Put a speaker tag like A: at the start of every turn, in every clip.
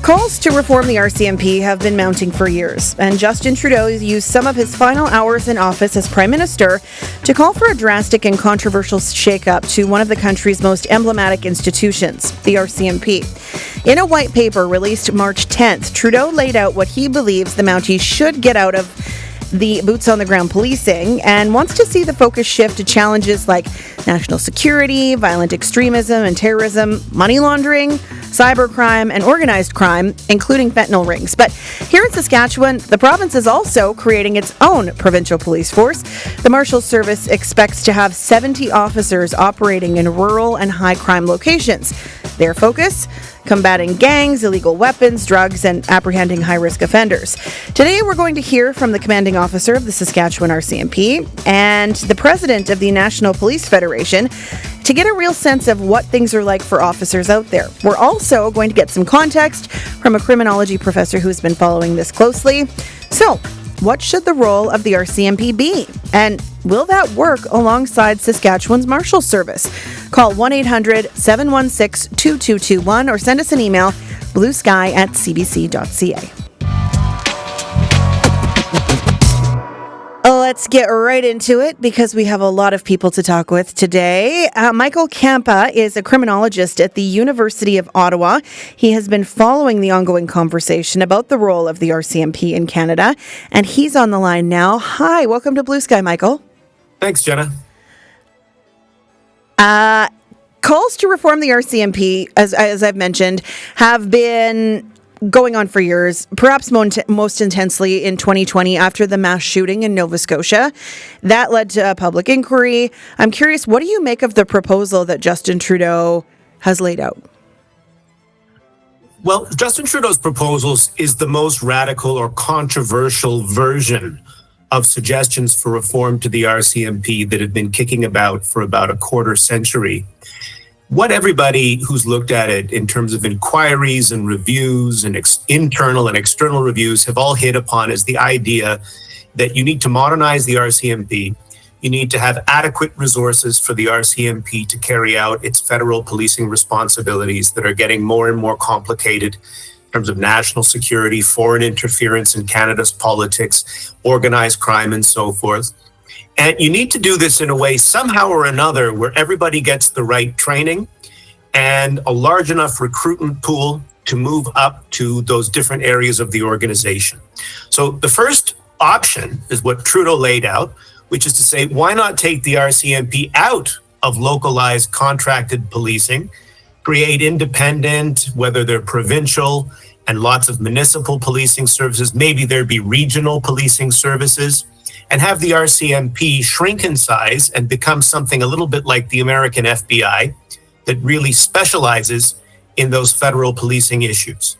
A: Calls to reform the RCMP have been mounting for years, and Justin Trudeau used some of his final hours in office as Prime Minister to call for a drastic and controversial shakeup to one of the country's most emblematic institutions, the RCMP. In a white paper released March 10th, Trudeau laid out what he believes the Mounties should get out of the boots-on-the-ground policing and wants to see the focus shift to challenges like national security, violent extremism and terrorism, money laundering, cybercrime, and organized crime, including fentanyl rings. But here in Saskatchewan, the province is also creating its own provincial police force. The Marshals Service expects to have 70 officers operating in rural and high-crime locations. Their focus? Combating gangs, illegal weapons, drugs, and apprehending high-risk offenders. Today, we're going to hear from the commanding officer of the Saskatchewan RCMP and the president of the National Police Federation to get a real sense of what things are like for officers out there. We're also going to get some context from a criminology professor who's been following this closely. So, what should the role of the RCMP be? And will that work alongside Saskatchewan's Marshals Service? Call 1-800-716-2221 or send us an email, bluesky@cbc.ca. Let's get right into it because we have a lot of people to talk with today. Michael Campa is a criminologist at the University of Ottawa. He has been following the ongoing conversation about the role of the RCMP in Canada, and he's on the line now. Hi, welcome to Blue Sky, Michael.
B: Thanks, Jenna.
A: Calls to reform the RCMP, as I've mentioned, have been going on for years, perhaps most intensely in 2020 after the mass shooting in Nova Scotia. That led to a public inquiry. I'm curious, what do you make of the proposal that Justin Trudeau has laid out?
B: Well, Justin Trudeau's proposals is the most radical or controversial version of suggestions for reform to the RCMP that have been kicking about for about a quarter century. What everybody who's looked at it in terms of inquiries and reviews and internal and external reviews have all hit upon is the idea that you need to modernize the RCMP. You need to have adequate resources for the RCMP to carry out its federal policing responsibilities that are getting more and more complicated in terms of national security, foreign interference in Canada's politics, organized crime, and so forth. And you need to do this in a way, somehow or another, where everybody gets the right training and a large enough recruitment pool to move up to those different areas of the organization. So the first option is what Trudeau laid out, which is to say, why not take the RCMP out of localized contracted policing, create independent, whether they're provincial and lots of municipal policing services, maybe there be regional policing services, and have the RCMP shrink in size and become something a little bit like the American FBI that really specializes in those federal policing issues.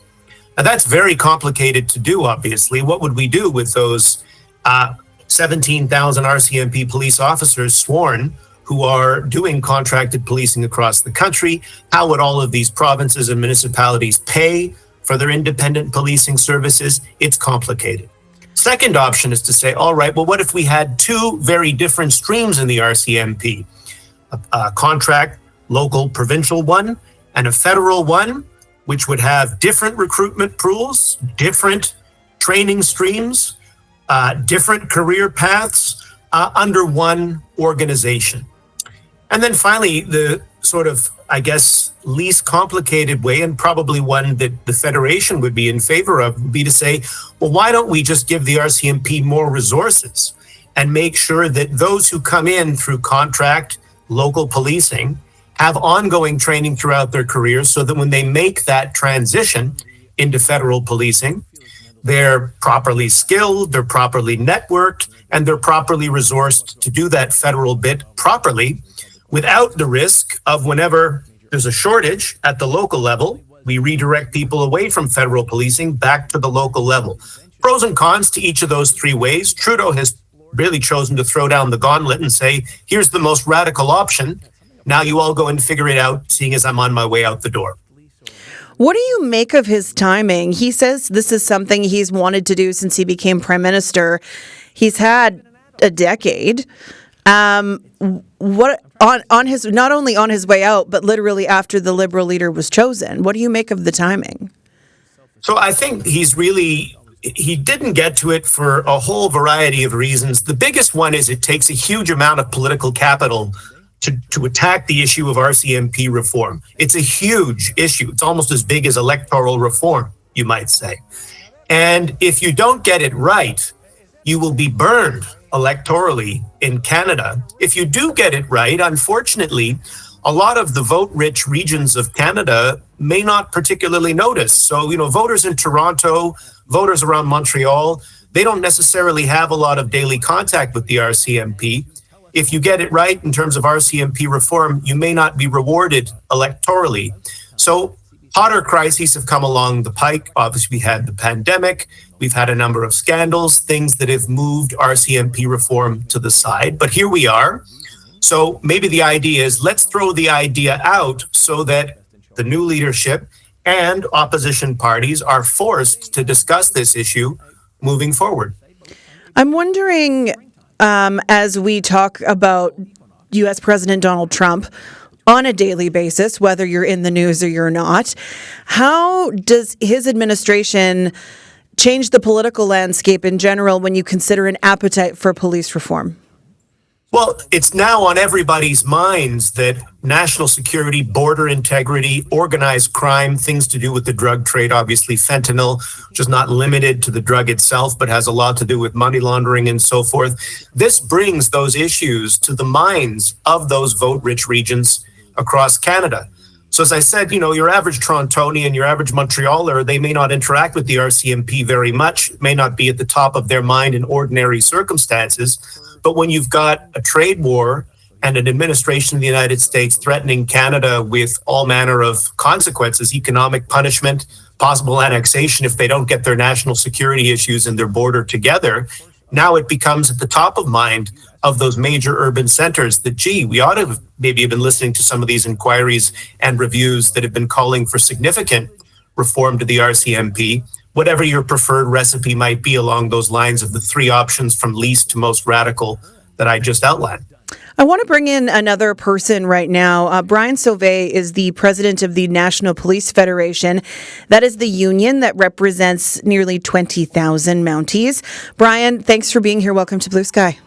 B: Now, that's very complicated to do, obviously. What would we do with those 17,000 RCMP police officers sworn who are doing contracted policing across the country? How would all of these provinces and municipalities pay for their independent policing services? It's complicated. Second option is to say, all right, well, what if we had two very different streams in the RCMP? A contract, local, provincial one, and a federal one, which would have different recruitment pools, different training streams, different career paths under one organization. And then finally, the sort of, I guess, least complicated way, and probably one that the Federation would be in favor of, would be to say, well, why don't we just give the RCMP more resources and make sure that those who come in through contract, local policing, have ongoing training throughout their careers so that when they make that transition into federal policing, they're properly skilled, they're properly networked, and they're properly resourced to do that federal bit properly without the risk of whenever there's a shortage at the local level, we redirect people away from federal policing back to the local level. Pros and cons to each of those three ways. Trudeau has really chosen to throw down the gauntlet and say, here's the most radical option. Now you all go and figure it out, seeing as I'm on my way out the door.
A: What do you make of his timing? He says this is something he's wanted to do since he became Prime Minister. He's had a decade. What on his, not only on his way out, but literally after the Liberal leader was chosen? What do you make of the timing?
B: So I think he didn't get to it for a whole variety of reasons. The biggest one is it takes a huge amount of political capital to attack the issue of RCMP reform. It's a huge issue. It's almost as big as electoral reform, you might say. And if you don't get it right, you will be burned electorally in Canada. If you do get it right, unfortunately, a lot of the vote-rich regions of Canada may not particularly notice. So, voters in Toronto, voters around Montreal, they don't necessarily have a lot of daily contact with the RCMP. If you get it right in terms of RCMP reform, you may not be rewarded electorally. So hotter crises have come along the pike. Obviously, we had the pandemic. We've had a number of scandals, things that have moved RCMP reform to the side. But here we are. So maybe the idea is let's throw the idea out so that the new leadership and opposition parties are forced to discuss this issue moving forward.
A: I'm wondering, as we talk about U.S. President Donald Trump on a daily basis, whether you're in the news or you're not, how does his administration change the political landscape in general when you consider an appetite for police reform?
B: Well, it's now on everybody's minds that national security, border integrity, organized crime, things to do with the drug trade, obviously fentanyl, which is not limited to the drug itself, but has a lot to do with money laundering and so forth. This brings those issues to the minds of those vote-rich regions across Canada. So as I said, your average Torontonian, your average Montrealer, they may not interact with the RCMP very much, may not be at the top of their mind in ordinary circumstances. But when you've got a trade war and an administration in the United States threatening Canada with all manner of consequences, economic punishment, possible annexation if they don't get their national security issues and their border together, now it becomes at the top of mind of those major urban centers that, we ought to maybe have been listening to some of these inquiries and reviews that have been calling for significant reform to the RCMP. Whatever your preferred recipe might be along those lines of the three options from least to most radical that I just outlined.
A: I want to bring in another person right now. Brian Sauvé is the president of the National Police Federation. That is the union that represents nearly 20,000 Mounties. Brian, thanks for being here. Welcome to Blue Sky.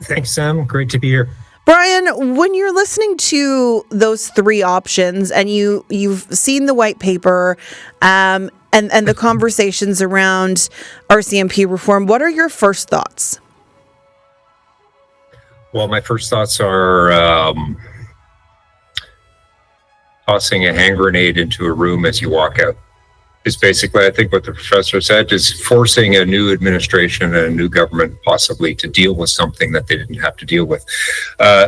C: Thanks, Sam. Great to be here.
A: Brian, when you're listening to those three options and you've seen the white paper and the conversations around RCMP reform, what are your first thoughts?
C: Well, my first thoughts are tossing a hand grenade into a room as you walk out. Is basically, I think what the professor said, is forcing a new administration and a new government possibly to deal with something that they didn't have to deal with.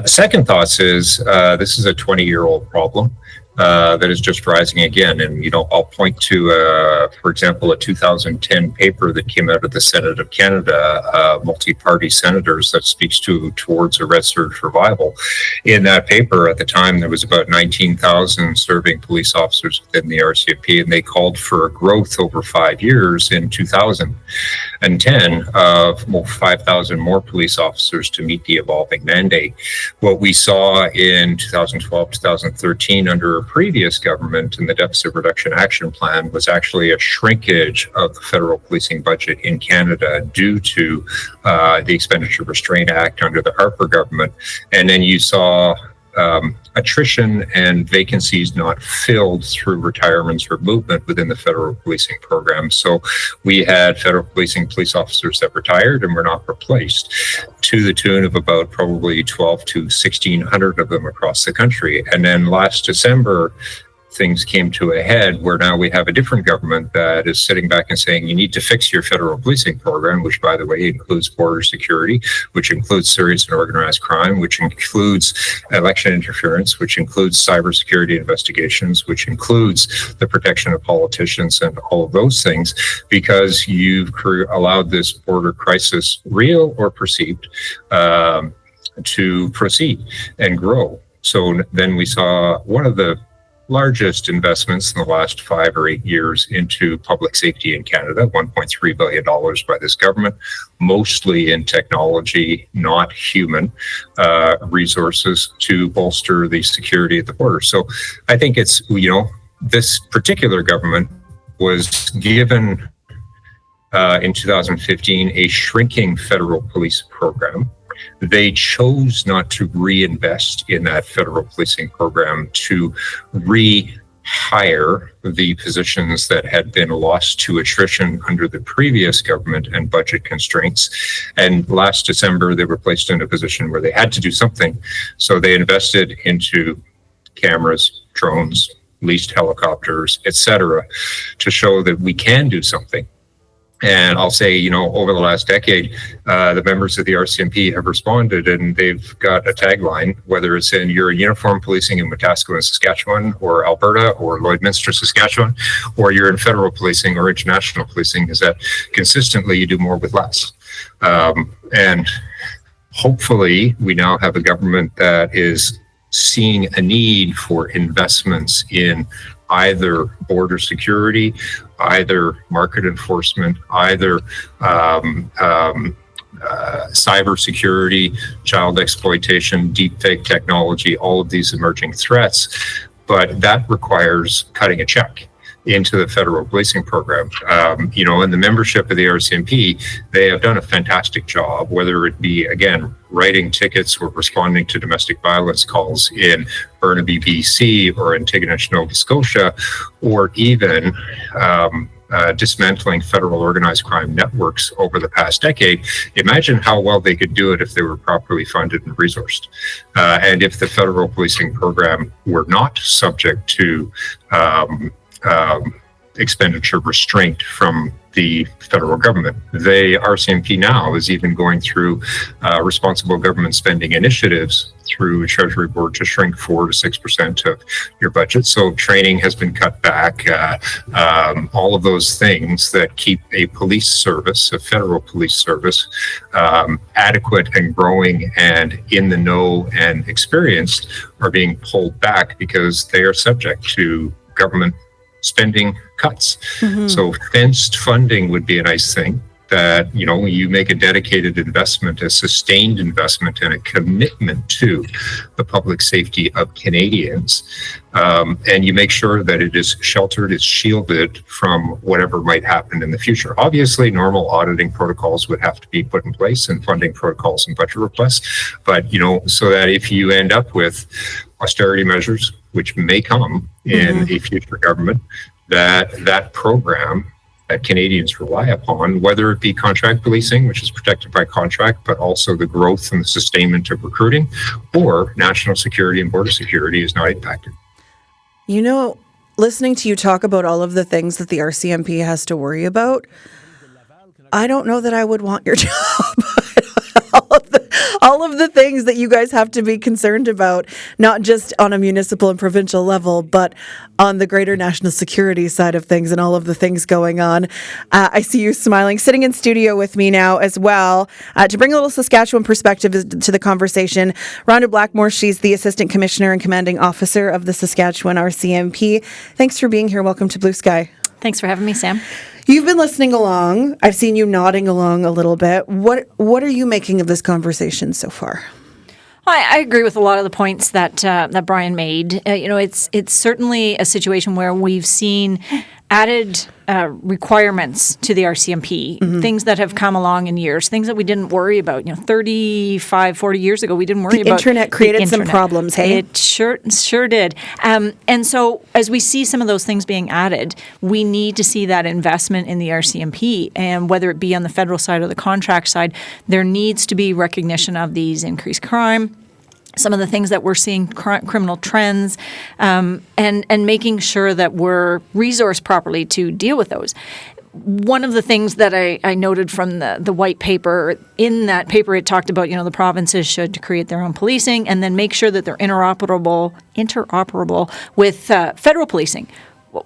C: Second thoughts is this is a 20-year-old problem that is just rising again. And, I'll point to, for example, a 2010 paper that came out of the Senate of Canada, multi-party senators, that speaks towards a red surge revival. In that paper at the time, there was about 19,000 serving police officers within the RCMP, and they called for a growth over 5 years in 2010 of 5,000 more police officers to meet the evolving mandate. What we saw in 2012, 2013 under a previous government in the Deficit Reduction Action Plan was actually a shrinkage of the federal policing budget in Canada due to the Expenditure Restraint Act under the Harper government. And then you saw attrition and vacancies not filled through retirements or movement within the federal policing program. So we had federal police officers that retired and were not replaced, to the tune of about probably 12 to 1,600 of them across the country. And then last December, things came to a head where now we have a different government that is sitting back and saying you need to fix your federal policing program, which, by the way, includes border security, which includes serious and organized crime, which includes election interference, which includes cybersecurity investigations, which includes the protection of politicians and all of those things, because you've allowed this border crisis, real or perceived, to proceed and grow. So then we saw one of the largest investments in the last 5 or 8 years into public safety in Canada, $1.3 billion by this government, mostly in technology, not human resources to bolster the security at the border. So I think it's, this particular government was given in 2015 a shrinking federal police program. They chose not to reinvest in that federal policing program to rehire the positions that had been lost to attrition under the previous government and budget constraints. And last December, they were placed in a position where they had to do something. So they invested into cameras, drones, leased helicopters, etc., to show that we can do something. And I'll say, over the last decade, the members of the RCMP have responded, and they've got a tagline, whether it's in you're in uniform policing in Wetaskiwin, Saskatchewan, or Alberta, or Lloydminster, Saskatchewan, or you're in federal policing or international policing, is that consistently you do more with less. And hopefully we now have a government that is seeing a need for investments in either border security, either market enforcement, either cyber security, child exploitation, deepfake technology, all of these emerging threats. But that requires cutting a check into the federal policing program. And the membership of the RCMP, they have done a fantastic job, whether it be, again, writing tickets or responding to domestic violence calls in Burnaby, BC, or Antigonish, Nova Scotia, or even dismantling federal organized crime networks over the past decade. Imagine how well they could do it if they were properly funded and resourced. And if the federal policing program were not subject to expenditure restraint from the federal government. The RCMP now is even going through responsible government spending initiatives through Treasury Board to shrink 4 to 6% of your budget. So training has been cut back. All of those things that keep a police service, a federal police service, adequate and growing and in the know and experienced are being pulled back because they are subject to government spending cuts. So fenced funding would be a nice thing, that you make a dedicated investment, a sustained investment, and a commitment to the public safety of Canadians, and you make sure that it is sheltered, it's shielded from whatever might happen in the future. Obviously, normal auditing protocols would have to be put in place, and funding protocols and budget requests, but so that if you end up with austerity measures, which may come in a future government, that program that Canadians rely upon, whether it be contract policing, which is protected by contract, but also the growth and the sustainment of recruiting, or national security and border security, is not impacted.
A: Listening to you talk about all of the things that the RCMP has to worry about, I don't know that I would want your job. all of the things that you guys have to be concerned about, not just on a municipal and provincial level, but on the greater national security side of things and all of the things going on. I see you smiling, sitting in studio with me now as well. To bring a little Saskatchewan perspective to the conversation, Rhonda Blackmore, she's the Assistant Commissioner and Commanding Officer of the Saskatchewan RCMP. Thanks for being here. Welcome to Blue Sky.
D: Thanks for having me, Sam.
A: You've been listening along. I've seen you nodding along a little bit. What are you making of this conversation so far?
D: I agree with a lot of the points that Brian made. It's certainly a situation where we've seen added requirements to the RCMP, things that have come along in years, things that we didn't worry about. 35, 40 years ago, we didn't worry about.
A: The internet created some problems, hey?
D: It sure did. And so as we see some of those things being added, we need to see that investment in the RCMP. And whether it be on the federal side or the contract side, there needs to be recognition of these increased crime, some of the things that we're seeing, criminal trends, and making sure that we're resourced properly to deal with those. One of the things that I noted from the white paper, in that paper it talked about, the provinces should create their own policing and then make sure that they're interoperable with federal policing.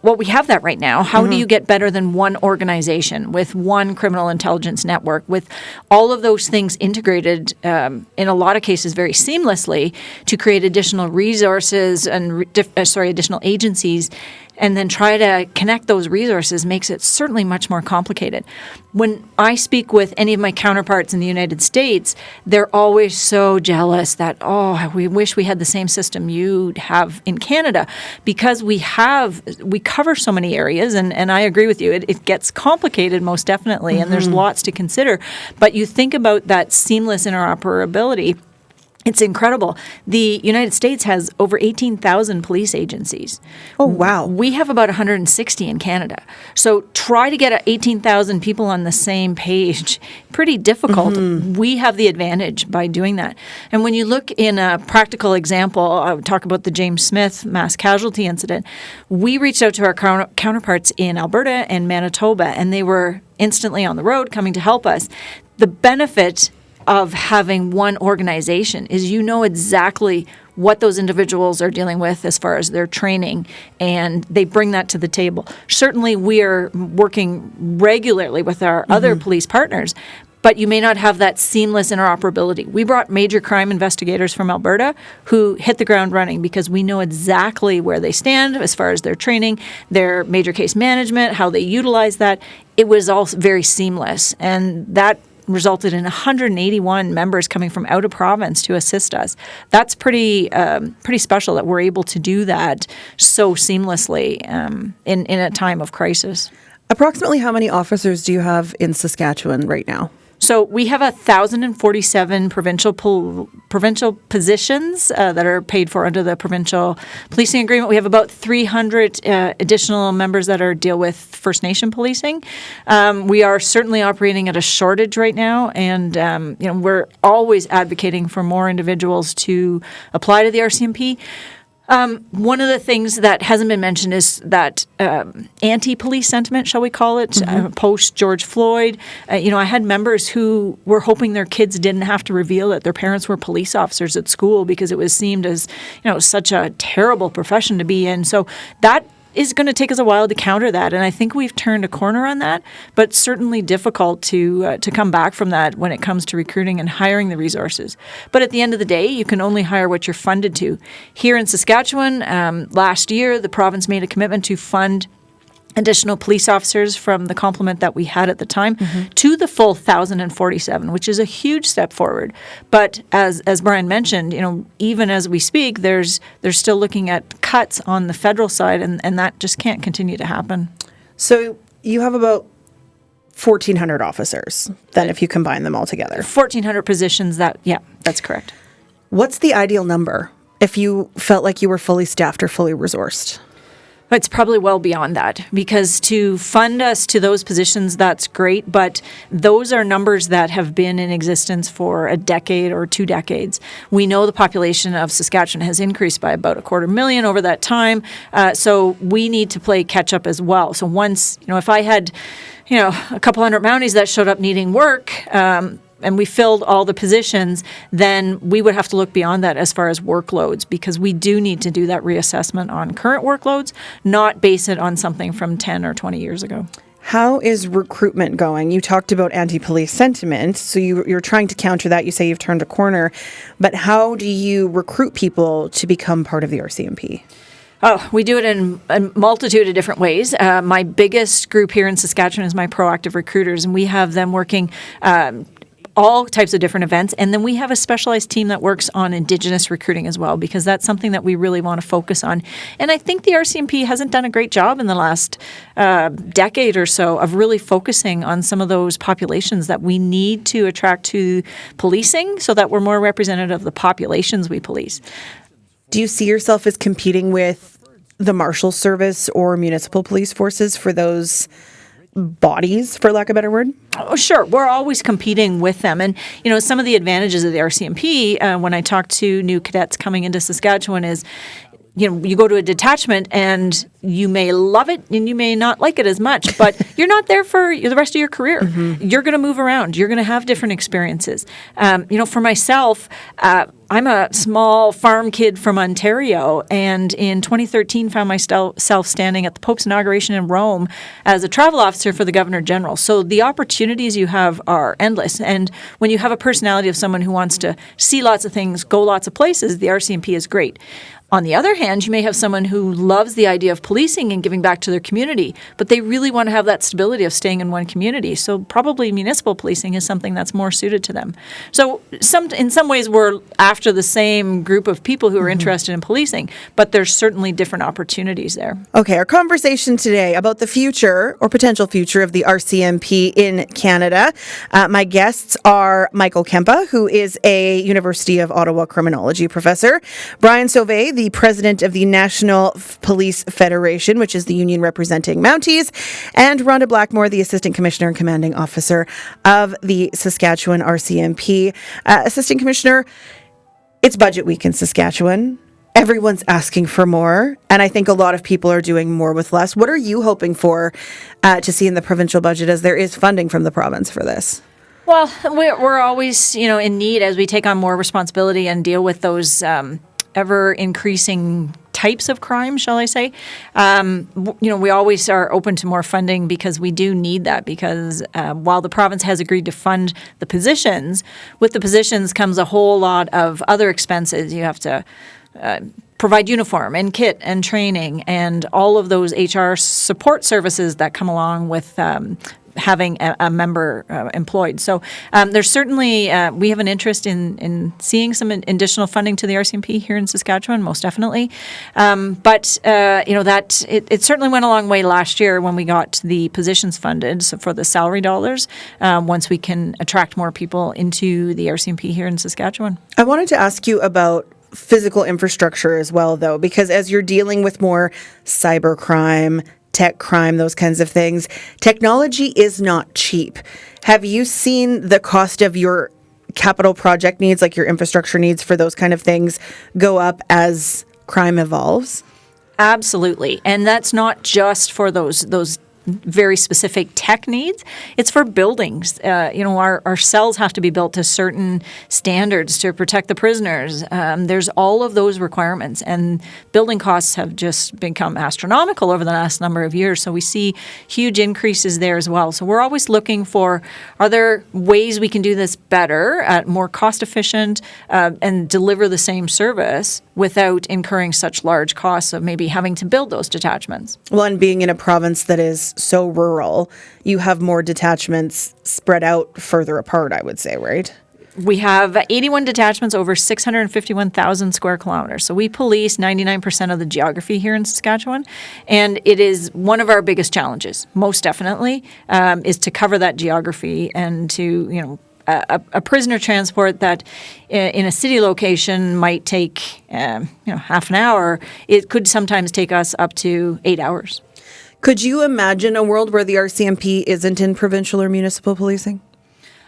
D: Well, we have that right now. How do you get better than one organization with one criminal intelligence network, with all of those things integrated in a lot of cases very seamlessly to create additional resources and additional agencies and then try to connect those resources makes it certainly much more complicated. When I speak with any of my counterparts in the United States, they're always so jealous that, oh, we wish we had the same system you have in Canada, because we cover so many areas, and I agree with you, it gets complicated most definitely, and there's lots to consider. But you think about that seamless interoperability, it's incredible. The United States has over 18,000 police agencies.
A: Oh, wow.
D: We have about 160 in Canada. So try to get 18,000 people on the same page. Pretty difficult. We have the advantage by doing that. And when you look in a practical example, I would talk about the James Smith mass casualty incident. We reached out to our counterparts in Alberta and Manitoba, and they were instantly on the road coming to help us. The benefit of having one organization is you know exactly what those individuals are dealing with as far as their training, and they bring that to the table. Certainly, we are working regularly with our other police partners, but you may not have that seamless interoperability. We brought major crime investigators from Alberta who hit the ground running because we know exactly where they stand as far as their training, their major case management, how they utilize that. It was all very seamless, and that resulted in 181 members coming from out of province to assist us. That's pretty special that we're able to do that so seamlessly in a time of crisis.
A: Approximately how many officers do you have in Saskatchewan right now?
D: So we have 1,047 provincial positions that are paid for under the provincial policing agreement. We have about 300 additional members that deal with First Nation policing. We are certainly operating at a shortage right now, and we're always advocating for more individuals to apply to the RCMP. One of the things that hasn't been mentioned is that anti-police sentiment, shall we call it, post George Floyd. I had members who were hoping their kids didn't have to reveal that their parents were police officers at school because it was seen as, such a terrible profession to be in. So that is going to take us a while to counter that, and I think we've turned a corner on that, but certainly difficult to come back from that when it comes to recruiting and hiring the resources. But at the end of the day, you can only hire what you're funded to. Here in Saskatchewan, last year, the province made a commitment to fund additional police officers from the complement that we had at the time to the full 1,047, which is a huge step forward. But as Brian mentioned, even as we speak, they're still looking at cuts on the federal side, and that just can't continue to happen.
A: So you have about 1,400 officers, then, if you combine them all together.
D: 1,400 positions, that's correct.
A: What's the ideal number if you felt like you were fully staffed or fully resourced?
D: It's probably well beyond that, because to fund us to those positions, that's great, but those are numbers that have been in existence for a decade or 2 decades. We know the population of Saskatchewan has increased by about 250,000 over that time, so we need to play catch up as well. So once, if I had, a couple hundred Mounties that showed up needing work, and we filled all the positions, then we would have to look beyond that as far as workloads, because we do need to do that reassessment on current workloads, not base it on something from 10 or 20 years ago.
A: How is recruitment going? You talked about anti-police sentiment, so you're trying to counter that. You say you've turned a corner, but how do you recruit people to become part of the RCMP?
D: Oh, we do it in a multitude of different ways. My biggest group here in Saskatchewan is my proactive recruiters, and we have them working all types of different events. And then we have a specialized team that works on Indigenous recruiting as well, because that's something that we really want to focus on. And I think the RCMP hasn't done a great job in the last decade or so of really focusing on some of those populations that we need to attract to policing so that we're more representative of the populations we police.
A: Do you see yourself as competing with the Marshals Service or municipal police forces for those bodies, for lack of a better word?
D: Oh, sure. We're always competing with them. And, some of the advantages of the RCMP, when I talk to new cadets coming into Saskatchewan, is, you go to a detachment and you may love it and you may not like it as much, but you're not there for the rest of your career. You're going to move around. You're going to have different experiences. For myself, I'm a small farm kid from Ontario, and in 2013 found myself standing at the Pope's inauguration in Rome as a travel officer for the Governor General. So the opportunities you have are endless. And when you have a personality of someone who wants to see lots of things, go lots of places, the RCMP is great. On the other hand, you may have someone who loves the idea of policing and giving back to their community, but they really want to have that stability of staying in one community. So probably municipal policing is something that's more suited to them. So in some ways, we're after the same group of people who are interested in policing, but there's certainly different opportunities there.
A: Okay, our conversation today about the future or potential future of the RCMP in Canada. My guests are Michael Kempa, who is a University of Ottawa criminology professor, Brian Sauvé, the president of the National Police Federation, which is the union representing Mounties, and Rhonda Blackmore, the assistant commissioner and commanding officer of the Saskatchewan RCMP. Assistant Commissioner, it's budget week in Saskatchewan. Everyone's asking for more, and I think a lot of people are doing more with less. What are you hoping for to see in the provincial budget, as there is funding from the province for this?
D: Well, we're always, in need as we take on more responsibility and deal with those ever increasing types of crime, shall I say. We always are open to more funding because we do need that, because while the province has agreed to fund the positions, with the positions comes a whole lot of other expenses. You have to provide uniform and kit and training and all of those HR support services that come along with having a member employed. So there's certainly, we have an interest in seeing some additional funding to the RCMP here in Saskatchewan, most definitely. But it certainly went a long way last year when we got the positions funded, so for the salary dollars, once we can attract more people into the RCMP here in Saskatchewan.
A: I wanted to ask you about physical infrastructure as well, though, because as you're dealing with more cybercrime, tech crime, those kinds of things, technology is not cheap. Have you seen the cost of your capital project needs, like your infrastructure needs for those kind of things, go up as crime evolves?
D: Absolutely. And that's not just for those very specific tech needs. It's for buildings. Our cells have to be built to certain standards to protect the prisoners. There's all of those requirements, and building costs have just become astronomical over the last number of years. So we see huge increases there as well. So we're always looking for, are there ways we can do this better, more cost efficient, and deliver the same service without incurring such large costs of maybe having to build those detachments?
A: Well, and being in a province that is so rural, you have more detachments spread out further apart, I would say, right?
D: We have 81 detachments over 651,000 square kilometers. So we police 99% of the geography here in Saskatchewan. And it is one of our biggest challenges, most definitely, is to cover that geography and to, a prisoner transport that in a city location might take, half an hour. It could sometimes take us up to 8 hours.
A: Could you imagine a world where the RCMP isn't in provincial or municipal policing?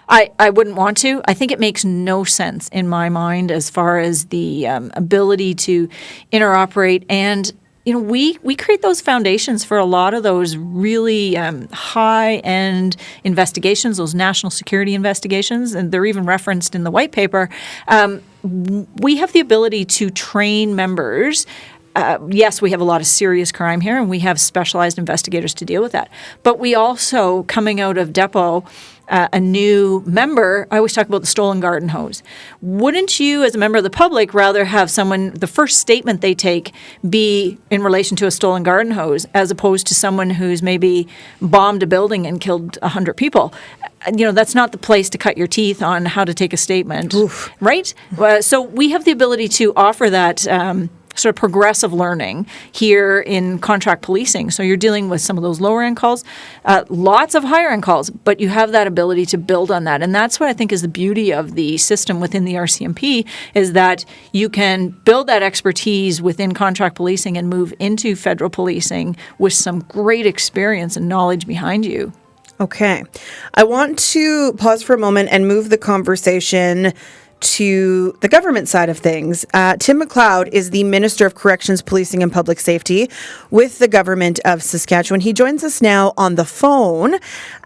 D: I wouldn't want to. I think it makes no sense in my mind as far as the ability to interoperate. And, we create those foundations for a lot of those really high-end investigations, those national security investigations, and they're even referenced in the white paper. We have the ability to train members. Yes, we have a lot of serious crime here, and we have specialized investigators to deal with that. But we also, coming out of Depot, a new member, I always talk about the stolen garden hose. Wouldn't you, as a member of the public, rather have someone, the first statement they take be in relation to a stolen garden hose, as opposed to someone who's maybe bombed a building and killed 100 people? That's not the place to cut your teeth on how to take a statement,
A: Oof.
D: Right? So we have the ability to offer that sort of progressive learning here in contract policing. So you're dealing with some of those lower end calls, lots of higher end calls, but you have that ability to build on that. And that's what I think is the beauty of the system within the RCMP, is that you can build that expertise within contract policing and move into federal policing with some great experience and knowledge behind you.
A: Okay. I want to pause for a moment and move the conversation to the government side of things. Tim McLeod is the Minister of Corrections, Policing and Public Safety with the Government of Saskatchewan. He joins us now on the phone.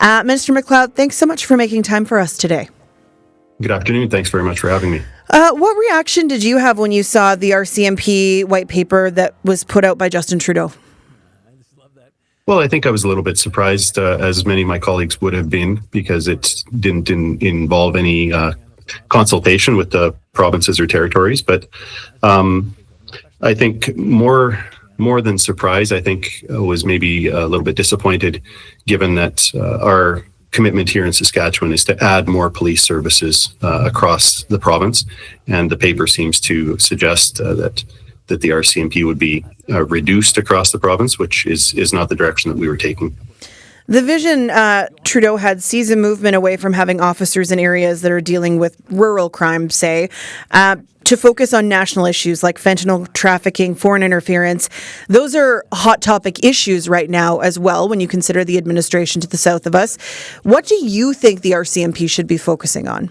A: Minister McLeod, thanks so much for making time for us today.
E: Good afternoon. Thanks very much for having me.
A: What reaction did you have when you saw the RCMP white paper that was put out by Justin Trudeau?
E: Well, I think I was a little bit surprised, as many of my colleagues would have been, because it didn't involve any consultation with the provinces or territories. But I think more than surprised, I think was maybe a little bit disappointed, given that our commitment here in Saskatchewan is to add more police services across the province, and the paper seems to suggest that the RCMP would be reduced across the province, which is not the direction that we were taking.
A: The vision Trudeau had sees a movement away from having officers in areas that are dealing with rural crime, say, to focus on national issues like fentanyl trafficking, foreign interference. Those are hot topic issues right now as well when you consider the administration to the south of us. What do you think the RCMP should be focusing on?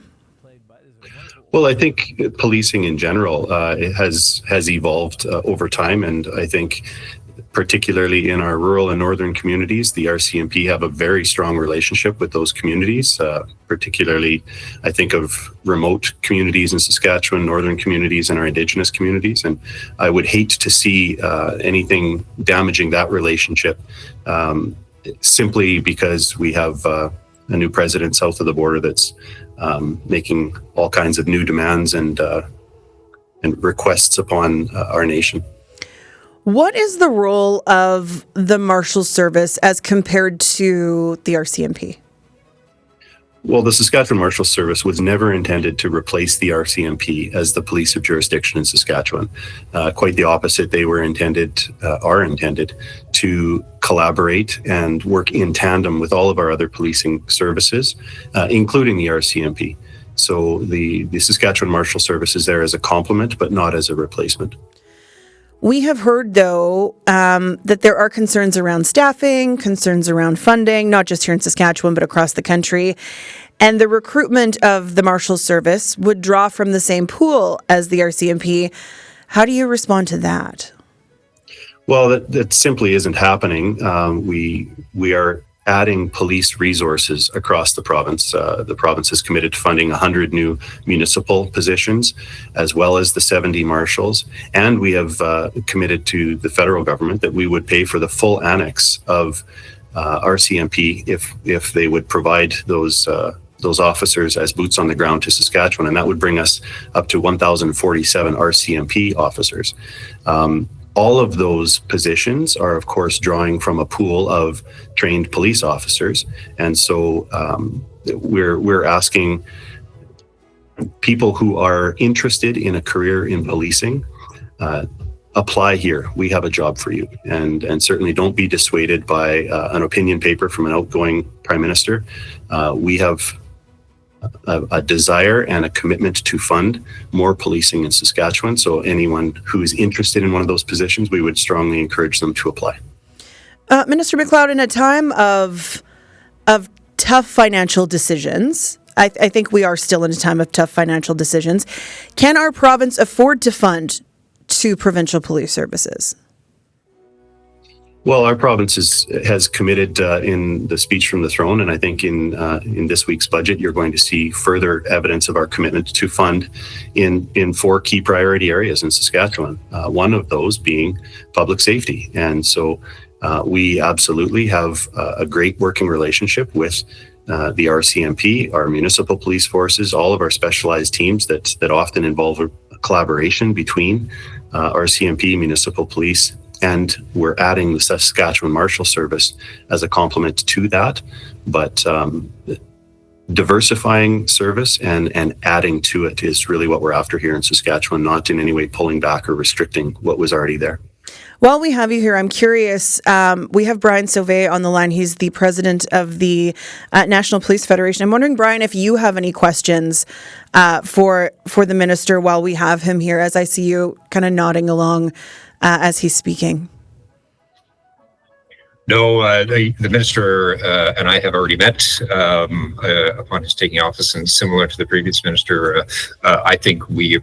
E: Well, I think policing in general has evolved over time, and I think particularly in our rural and northern communities, the RCMP have a very strong relationship with those communities. Particularly, I think of remote communities in Saskatchewan, northern communities, and our Indigenous communities. And I would hate to see anything damaging that relationship simply because we have a new president south of the border that's making all kinds of new demands and requests upon our nation.
A: What is the role of the Marshals Service as compared to the RCMP?
E: Well, the Saskatchewan Marshals Service was never intended to replace the RCMP as the police of jurisdiction in Saskatchewan. Quite the opposite. They are intended to collaborate and work in tandem with all of our other policing services, including the RCMP. So the Saskatchewan Marshals Service is there as a complement, but not as a replacement.
A: We have heard, though, that there are concerns around staffing, concerns around funding, not just here in Saskatchewan, but across the country. And the recruitment of the Marshals Service would draw from the same pool as the RCMP. How do you respond to that?
E: Well, that simply isn't happening. We are adding police resources across the province. The province is committed to funding 100 new municipal positions, as well as the 70 marshals. And we have committed to the federal government that we would pay for the full annex of RCMP if they would provide those officers as boots on the ground to Saskatchewan. And that would bring us up to 1,047 RCMP officers. All of those positions are, of course, drawing from a pool of trained police officers. And so we're asking people who are interested in a career in policing, apply here. We have a job for you. And certainly don't be dissuaded by an opinion paper from an outgoing prime minister. We have a desire and a commitment to fund more policing in Saskatchewan. So anyone who is interested in one of those positions, we would strongly encourage them to apply.
A: Minister MacLeod, in a time of tough financial decisions, I think we are still in a time of tough financial decisions. Can our province afford to fund 2 provincial police services?
E: Well, our province has committed in the speech from the throne, and I think in this week's budget, you're going to see further evidence of our commitment to fund in 4 key priority areas in Saskatchewan. One of those being public safety, and so we absolutely have a great working relationship with the RCMP, our municipal police forces, all of our specialized teams that often involve a collaboration between RCMP, municipal police. And we're adding the Saskatchewan Marshals Service as a complement to that. But diversifying service and adding to it is really what we're after here in Saskatchewan, not in any way pulling back or restricting what was already there.
A: While we have you here, I'm curious. We have Brian Sauvé on the line. He's the president of the National Police Federation. I'm wondering, Brian, if you have any questions for the minister while we have him here, as I see you kind of nodding along as he's speaking.
C: No, the minister and I have already met upon his taking office, and similar to the previous minister, I think we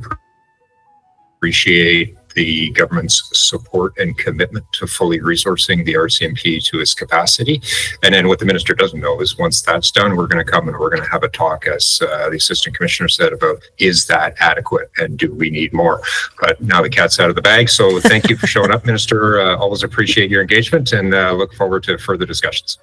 C: appreciate the government's support and commitment to fully resourcing the RCMP to its capacity. And then what the minister doesn't know is once that's done, we're going to come and we're going to have a talk, as the assistant commissioner said, about is that adequate and do we need more? But now the cat's out of the bag. So thank you for showing up, Minister. Always appreciate your engagement and look forward to further discussions.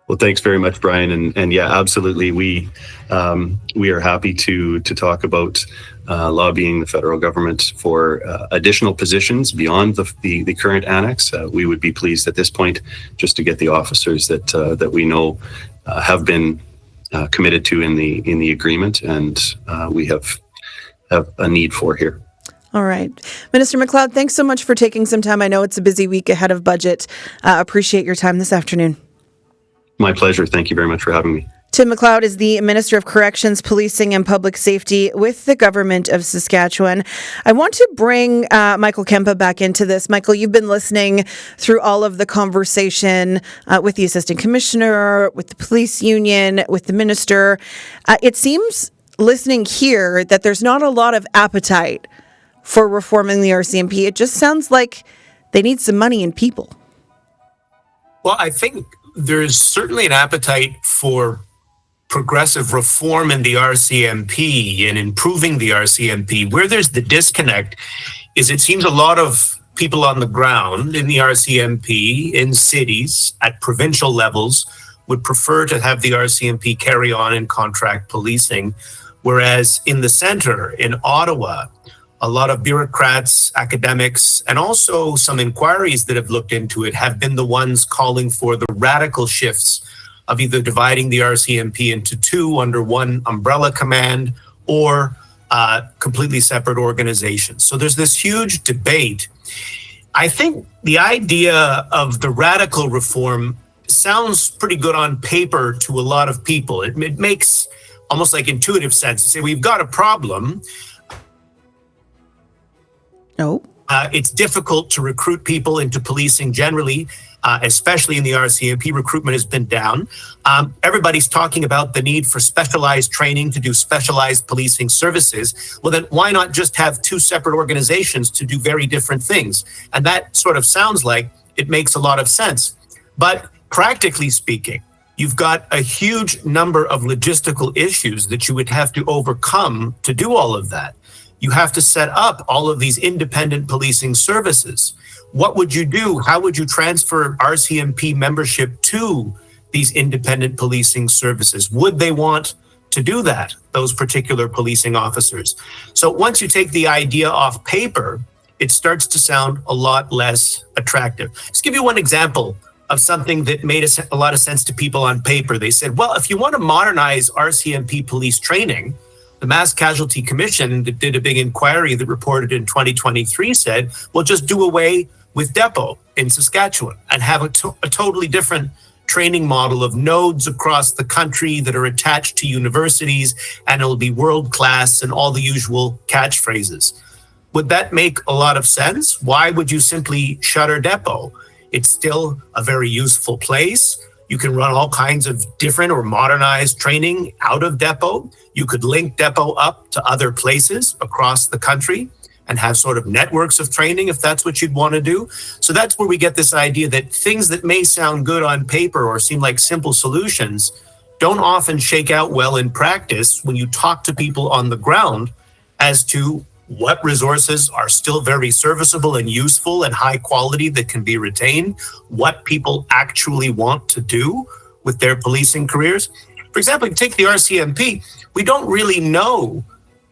E: Well, thanks very much, Brian. And yeah, absolutely. We are happy to talk about lobbying the federal government for additional positions beyond the current annex. We would be pleased at this point just to get the officers that we know have been committed to in the agreement, and we have a need for here.
A: All right. Minister MacLeod, thanks so much for taking some time. I know it's a busy week ahead of budget. Appreciate your time this afternoon.
E: My pleasure. Thank you very much for having me.
A: Tim MacLeod is the Minister of Corrections, Policing and Public Safety with the Government of Saskatchewan. I want to bring Michael Kempa back into this. Michael, you've been listening through all of the conversation with the Assistant Commissioner, with the police union, with the Minister. It seems, listening here, that there's not a lot of appetite for reforming the RCMP. It just sounds like they need some money and people.
B: Well, I think there's certainly an appetite for progressive reform in the RCMP and improving the RCMP. Where there's the disconnect is it seems a lot of people on the ground in the RCMP, in cities, at provincial levels, would prefer to have the RCMP carry on in contract policing, whereas in the center, in Ottawa, a lot of bureaucrats, academics, and also some inquiries that have looked into it have been the ones calling for the radical shifts of either dividing the RCMP into two under one umbrella command or completely separate organizations. So there's this huge debate. I think the idea of the radical reform sounds pretty good on paper to a lot of people. It makes almost like intuitive sense to say we've got a problem.
A: No.
B: It's difficult to recruit people into policing generally, especially in the RCMP. Recruitment has been down. Everybody's talking about the need for specialized training to do specialized policing services. Well, then why not just have two separate organizations to do very different things? And that sort of sounds like it makes a lot of sense. But practically speaking, you've got a huge number of logistical issues that you would have to overcome to do all of that. You have to set up all of these independent policing services. What would you do? How would you transfer RCMP membership to these independent policing services? Would they want to do that, those particular policing officers? So once you take the idea off paper, it starts to sound a lot less attractive. Let's give you one example of something that made a lot of sense to people on paper. They said, well, if you want to modernize RCMP police training, the Mass Casualty Commission that did a big inquiry that reported in 2023 said, well, just do away with Depot in Saskatchewan and have a totally different training model of nodes across the country that are attached to universities, and it'll be world class and all the usual catchphrases. Would that make a lot of sense? Why would you simply shutter Depot? It's still a very useful place. You can run all kinds of different or modernized training out of Depot. You could link Depot up to other places across the country and have sort of networks of training if that's what you'd want to do. So that's where we get this idea that things that may sound good on paper or seem like simple solutions don't often shake out well in practice when you talk to people on the ground as to what resources are still very serviceable and useful and high quality that can be retained, what people actually want to do with their policing careers. For example, you take the RCMP, we don't really know.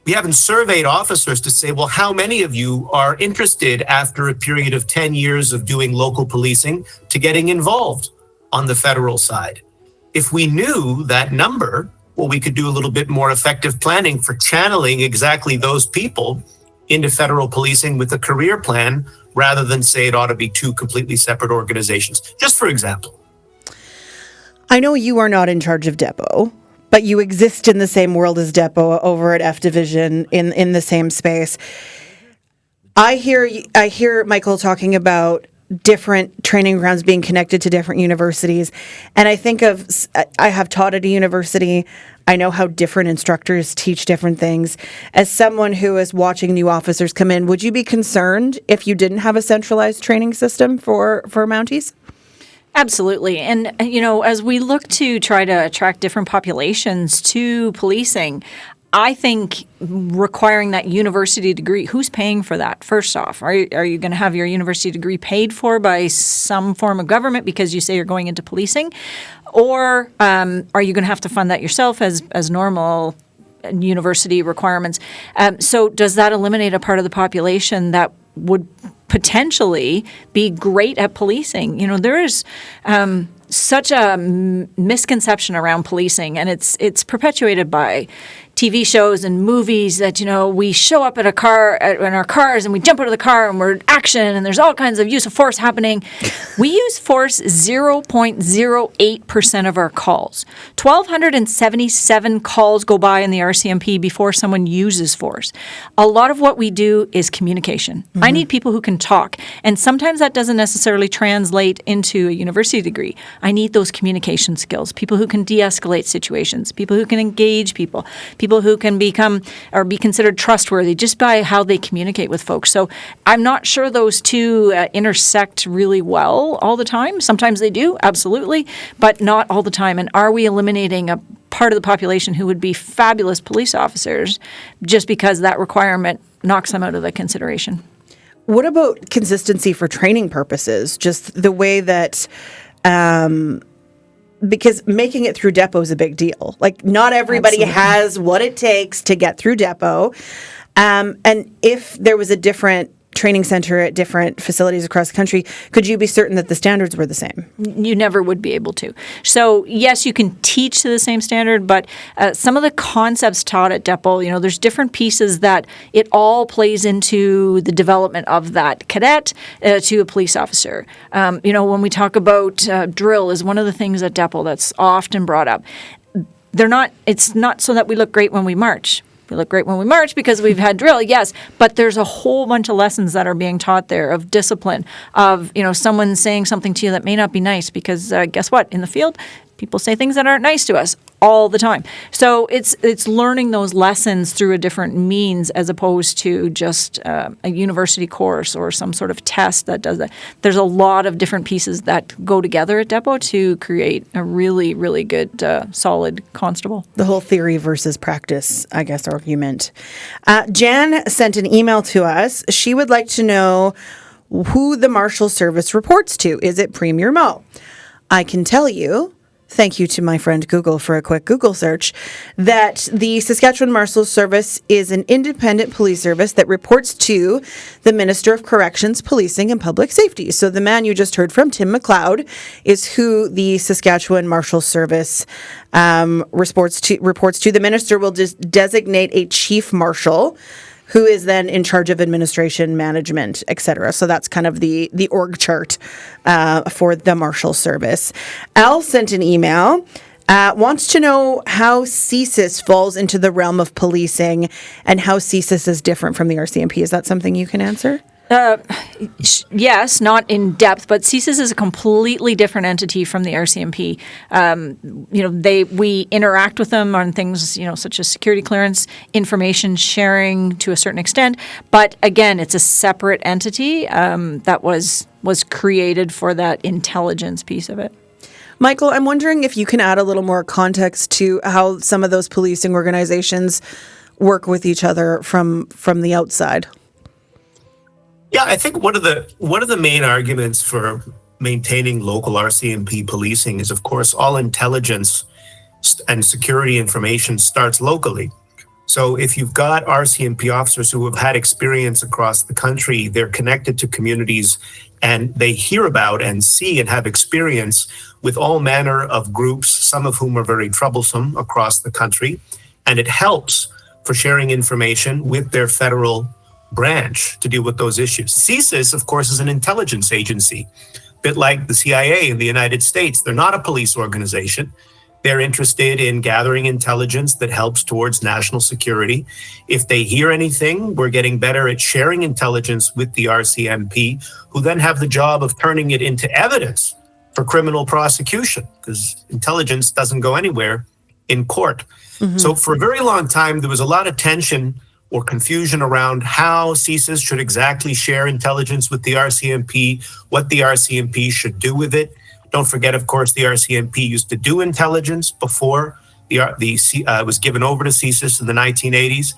B: We haven't surveyed officers to say, well, how many of you are interested after a period of 10 years of doing local policing to getting involved on the federal side? If we knew that number, well, we could do a little bit more effective planning for channeling exactly those people into federal policing with a career plan rather than say it ought to be two completely separate organizations. Just for example.
A: I know you are not in charge of Depot, but you exist in the same world as Depot over at F Division in the same space. I hear Michael talking about different training grounds being connected to different universities. And I think I have taught at a university. I know how different instructors teach different things. As someone who is watching new officers come in, would you be concerned if you didn't have a centralized training system for Mounties?
D: Absolutely. And, as we look to try to attract different populations to policing, I think requiring that university degree, who's paying for that? First off, are you going to have your university degree paid for by some form of government because you say you're going into policing? Or are you going to have to fund that yourself as normal university requirements. So does that eliminate a part of the population that would potentially be great at policing? There is such a misconception around policing, and it's perpetuated by TV shows and movies that, we show up at a car in our cars and we jump out of the car and we're in action and there's all kinds of use of force happening. We use force 0.08% of our calls. 1,277 calls go by in the RCMP before someone uses force. A lot of what we do is communication. I need people who can talk, and sometimes that doesn't necessarily translate into a university degree. I need those communication skills, people who can de-escalate situations, people who can engage people who can become or be considered trustworthy just by how they communicate with folks. So I'm not sure those two intersect really well all the time. Sometimes they do, absolutely, but not all the time. And are we eliminating a part of the population who would be fabulous police officers just because that requirement knocks them out of the consideration?
A: What about consistency for training purposes? Just the way that because making it through depot is a big deal. Like, not everybody has what it takes to get through depot. And if there was a different training center at different facilities across the country, could you be certain that the standards were the same?
D: You never would be able to. So yes, you can teach to the same standard, but some of the concepts taught at depot, there's different pieces that it all plays into the development of that cadet to a police officer. When we talk about drill is one of the things at depot that's often brought up. It's not so that we look great when we march. We look great when we march because we've had drill, yes, but there's a whole bunch of lessons that are being taught there of discipline, of someone saying something to you that may not be nice because guess what? In the field, people say things that aren't nice to us all the time. So it's learning those lessons through a different means as opposed to just a university course or some sort of test that does that. There's a lot of different pieces that go together at depot to create a really, really good, solid constable.
A: The whole theory versus practice, I guess, argument. Jan sent an email to us. She would like to know who the Marshals Service reports to. Is it Premier Moe? I can tell you, thank you to my friend Google for a quick Google search, that the Saskatchewan Marshals Service is an independent police service that reports to the Minister of Corrections, Policing and Public Safety. So the man you just heard from, Tim McLeod, is who the Saskatchewan Marshals Service reports to. The minister will just designate a chief marshal who is then in charge of administration, management, etc. So that's kind of the org chart for the Marshal Service. Al sent an email, wants to know how CSIS falls into the realm of policing and how CSIS is different from the RCMP. Is that something you can answer?
D: Yes, not in depth, but CSIS is a completely different entity from the RCMP. We interact with them on things, such as security clearance, information sharing to a certain extent. But again, it's a separate entity that was created for that intelligence piece of it.
A: Michael, I'm wondering if you can add a little more context to how some of those policing organizations work with each other from the outside.
B: Yeah, I think one of the main arguments for maintaining local RCMP policing is, of course, all intelligence and security information starts locally. So if you've got RCMP officers who have had experience across the country, they're connected to communities and they hear about and see and have experience with all manner of groups, some of whom are very troublesome across the country. And it helps for sharing information with their federal branch to deal with those issues. CSIS, of course, is an intelligence agency, a bit like the CIA in the United States. They're not a police organization. They're interested in gathering intelligence that helps towards national security. If they hear anything, we're getting better at sharing intelligence with the RCMP, who then have the job of turning it into evidence for criminal prosecution, because intelligence doesn't go anywhere in court. Mm-hmm. So for a very long time, there was a lot of tension or confusion around how CSIS should exactly share intelligence with the RCMP, what the RCMP should do with it. Don't forget, of course, the RCMP used to do intelligence before it was given over to CSIS in the 1980s.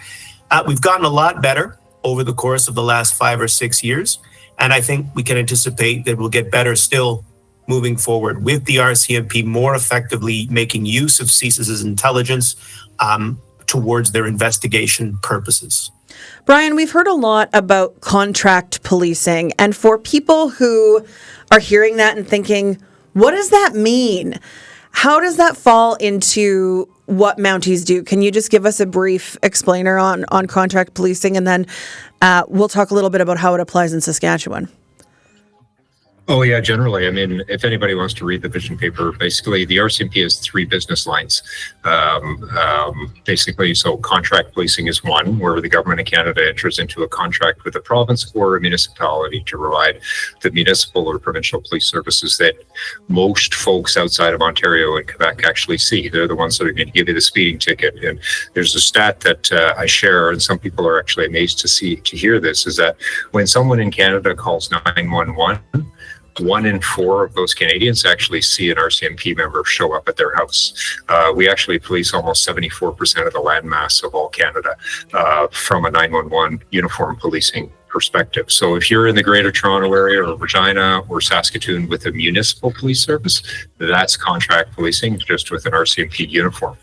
B: We've gotten a lot better over the course of the last 5 or 6 years, and I think we can anticipate that we'll get better still moving forward with the RCMP more effectively making use of CSIS's intelligence towards their investigation purposes.
A: Brian, we've heard a lot about contract policing, and for people who are hearing that and thinking, what does that mean? How does that fall into what Mounties do? Can you just give us a brief explainer on contract policing, and then we'll talk a little bit about how it applies in Saskatchewan?
C: Oh, yeah, generally. I mean, if anybody wants to read the vision paper, basically the RCMP has three business lines. Basically, so contract policing is one, where the government of Canada enters into a contract with a province or a municipality to provide the municipal or provincial police services that most folks outside of Ontario and Quebec actually see. They're the ones that are going to give you the speeding ticket. And there's a stat that I share, and some people are actually amazed to hear this, is that when someone in Canada calls 911, 1 in 4 of those Canadians actually see an RCMP member show up at their house. We actually police almost 74% of the landmass of all Canada from a 911 uniform policing perspective. So if you're in the Greater Toronto Area or Regina or Saskatoon with a municipal police service, that's contract policing, just with an RCMP uniform.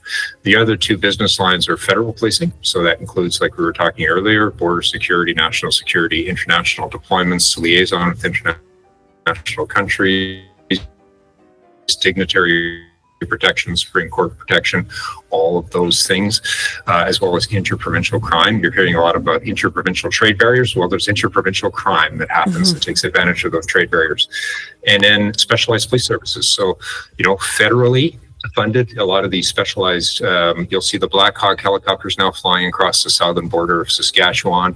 C: The other two business lines are federal policing. So that includes, like we were talking earlier, border security, national security, international deployments, liaison with international countries, dignitary protection, Supreme Court protection, all of those things, as well as interprovincial crime. You're hearing a lot about interprovincial trade barriers. Well, there's interprovincial crime that happens that takes advantage of those trade barriers. And then specialized police services. So, federally funded, a lot of these specialized, you'll see the Black Hawk helicopters now flying across the southern border of Saskatchewan.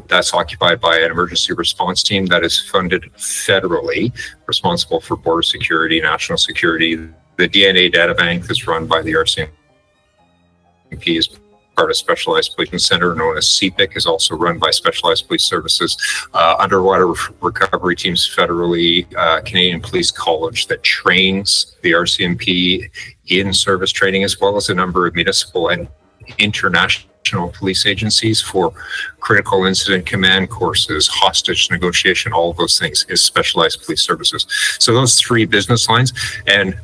C: That's occupied by an emergency response team that is funded federally, responsible for border security, national security. The DNA data bank that's run by the RCMP is part of Specialized Police Center, known as CPIC, is also run by Specialized Police Services. Underwater recovery teams federally, Canadian Police College that trains the RCMP in service training, as well as a number of municipal and international police agencies for critical incident command courses, hostage negotiation, all of those things is Specialized Police Services. So those three business lines. And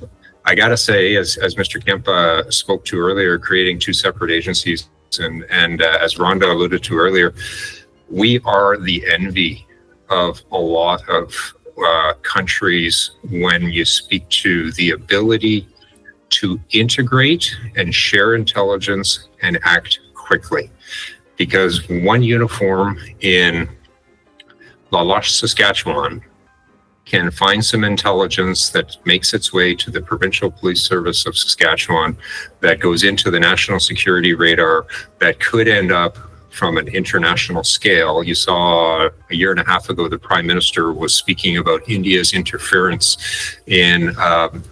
C: I got to say, as Mr. Kemp spoke to earlier, creating two separate agencies, and as Rhonda alluded to earlier, we are the envy of a lot of countries when you speak to the ability to integrate and share intelligence and act quickly. Because one uniform in La Loche, Saskatchewan, can find some intelligence that makes its way to the Provincial Police Service of Saskatchewan, that goes into the national security radar, that could end up from an international scale. You saw a year and a half ago, the Prime Minister was speaking about India's interference in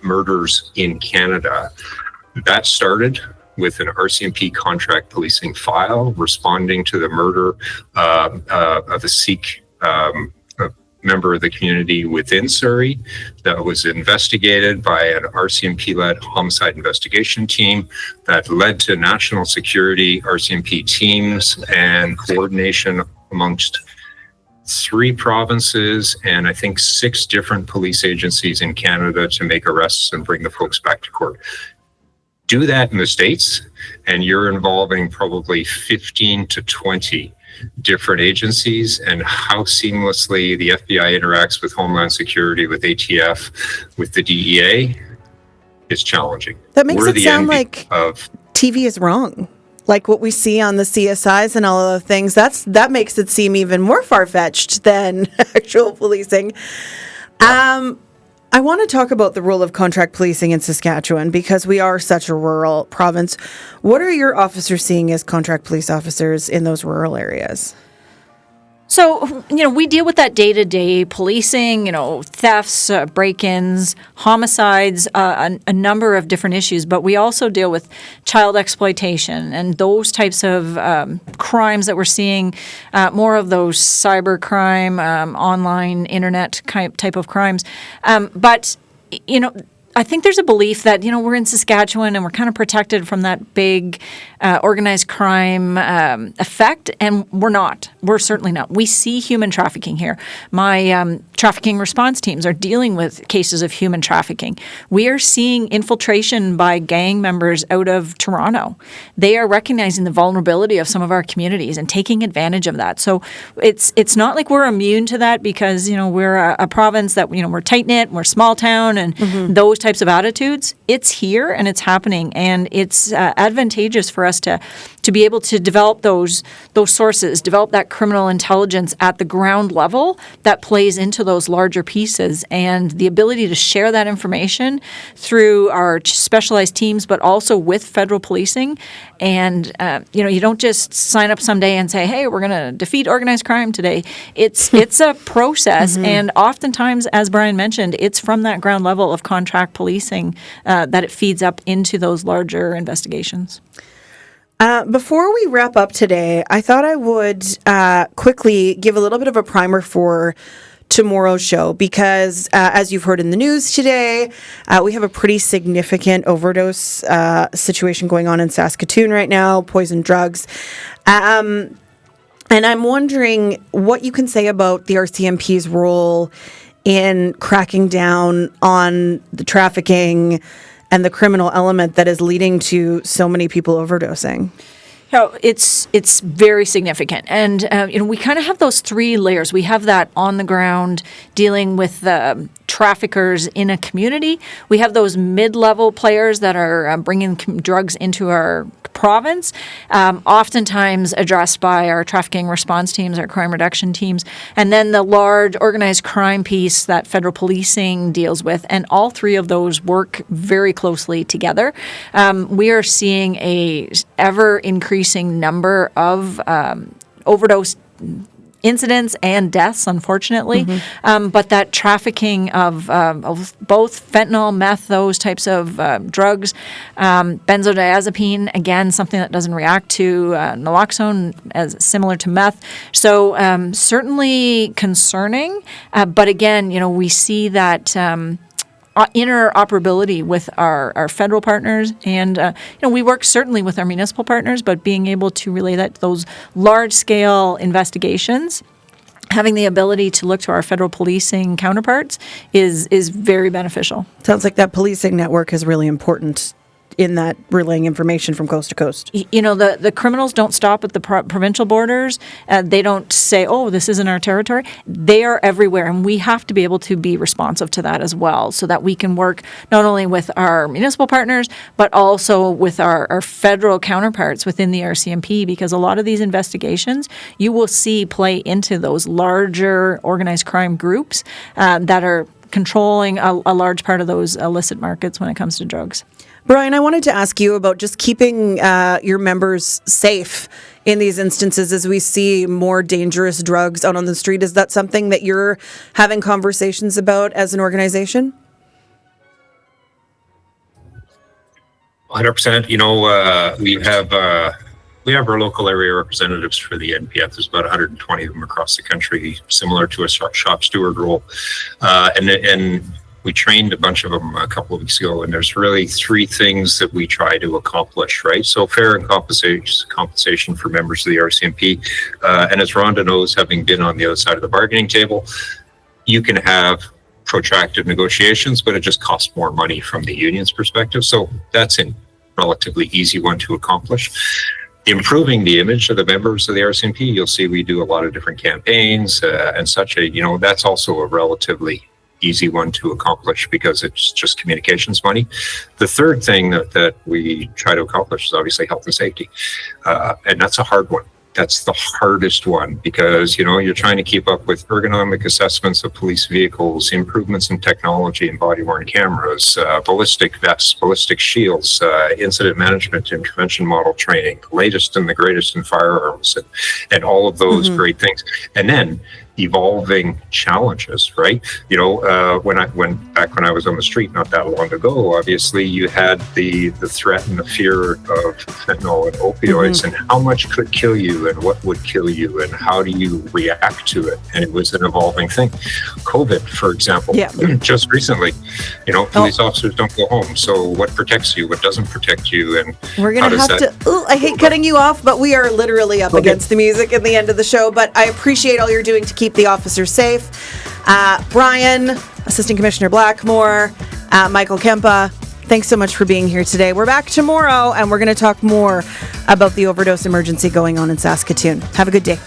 C: murders in Canada. That started with an RCMP contract policing file responding to the murder of a Sikh member of the community within Surrey that was investigated by an RCMP-led homicide investigation team that led to national security RCMP teams and coordination amongst 3 provinces and I think 6 different police agencies in Canada to make arrests and bring the folks back to court. Do that in the States, and you're involving probably 15 to 20 different agencies, and how seamlessly the FBI interacts with Homeland Security, with ATF, with the DEA is challenging.
A: That makes it sound like TV is wrong. Like what we see on the CSIs and all of the things, that makes it seem even more far-fetched than actual policing. I want to talk about the role of contract policing in Saskatchewan because we are such a rural province. What are your officers seeing as contract police officers in those rural areas?
D: So, we deal with that day-to-day policing, thefts, break-ins, homicides, a number of different issues, but we also deal with child exploitation and those types of crimes that we're seeing, more of those cybercrime, online, internet type of crimes. But I think there's a belief that, we're in Saskatchewan and we're kind of protected from that big organized crime effect, and we're not. We're certainly not. We see human trafficking here. My trafficking response teams are dealing with cases of human trafficking. We are seeing infiltration by gang members out of Toronto. They are recognizing the vulnerability of some of our communities and taking advantage of that. So it's not like we're immune to that because, we're a province that, we're tight-knit, we're small town, and those types of attitudes. It's here and it's happening, and it's advantageous for us to be able to develop those sources, develop that criminal intelligence at the ground level that plays into those larger pieces, and the ability to share that information through our specialized teams, but also with federal policing. And, you don't just sign up someday and say, hey, we're going to defeat organized crime today. It's a process. And oftentimes, as Brian mentioned, it's from that ground level of contract policing that it feeds up into those larger investigations.
A: Before we wrap up today, I thought I would quickly give a little bit of a primer for tomorrow's show because, as you've heard in the news today, we have a pretty significant overdose situation going on in Saskatoon right now, poison drugs. And I'm wondering what you can say about the RCMP's role in cracking down on the trafficking and the criminal element that is leading to so many people overdosing.
D: It's very significant. And, we kind of have those three layers. We have that on the ground dealing with the traffickers in a community. We have those mid-level players that are bringing drugs into our province, oftentimes addressed by our trafficking response teams, our crime reduction teams, and then the large organized crime piece that federal policing deals with. And all three of those work very closely together. We are seeing a ever-increasing number of overdose incidents and deaths, unfortunately, but that trafficking of both fentanyl, meth, those types of drugs, benzodiazepine, again, something that doesn't react to naloxone, as similar to meth. So certainly concerning, but again, we see that interoperability with our federal partners, and we work certainly with our municipal partners, but being able to relay that to those large-scale investigations, having the ability to look to our federal policing counterparts is very beneficial.
A: Sounds like that policing network is really important in that relaying information from coast to coast.
D: The criminals don't stop at the provincial borders. They don't say, oh, this isn't our territory. They are everywhere, and we have to be able to be responsive to that as well so that we can work not only with our municipal partners, but also with our federal counterparts within the RCMP, because a lot of these investigations you will see play into those larger organized crime groups that are controlling a large part of those illicit markets when it comes to drugs.
A: Brian, I wanted to ask you about just keeping your members safe in these instances as we see more dangerous drugs out on the street. Is that something that you're having conversations about as an organization?
C: 100%. We have our local area representatives for the NPF. There's about 120 of them across the country, similar to a shop steward role. And we trained a bunch of them a couple of weeks ago, and there's really three things that we try to accomplish, right? So fair and compensation for members of the RCMP. And as Rhonda knows, having been on the other side of the bargaining table, you can have protracted negotiations, but it just costs more money from the union's perspective. So that's a relatively easy one to accomplish. Improving the image of the members of the RCMP, you'll see we do a lot of different campaigns and such. That's also a relatively easy one to accomplish because it's just communications money. The third thing that we try to accomplish is obviously health and safety. And that's a hard one. That's the hardest one because, you're trying to keep up with ergonomic assessments of police vehicles, improvements in technology and body-worn cameras, ballistic vests, ballistic shields, incident management intervention model training, latest and the greatest in firearms, and all of those great things. And then evolving challenges, right? You know, when I was on the street not that long ago, obviously you had the threat and the fear of fentanyl and opioids, and how much could kill you and what would kill you and how do you react to it? And it was an evolving thing. COVID, for example, just recently, you know, police officers don't go home. So what protects you? What doesn't protect you? And
A: we're going to have to, I hate cutting you off, but we are literally up against the music at the end of the show. But I appreciate all you're doing to keep the officers safe. Brian, Assistant Commissioner Blackmore, Michael Kempa, thanks so much for being here today. We're back tomorrow, and we're going to talk more about the overdose emergency going on in Saskatoon. Have a good day.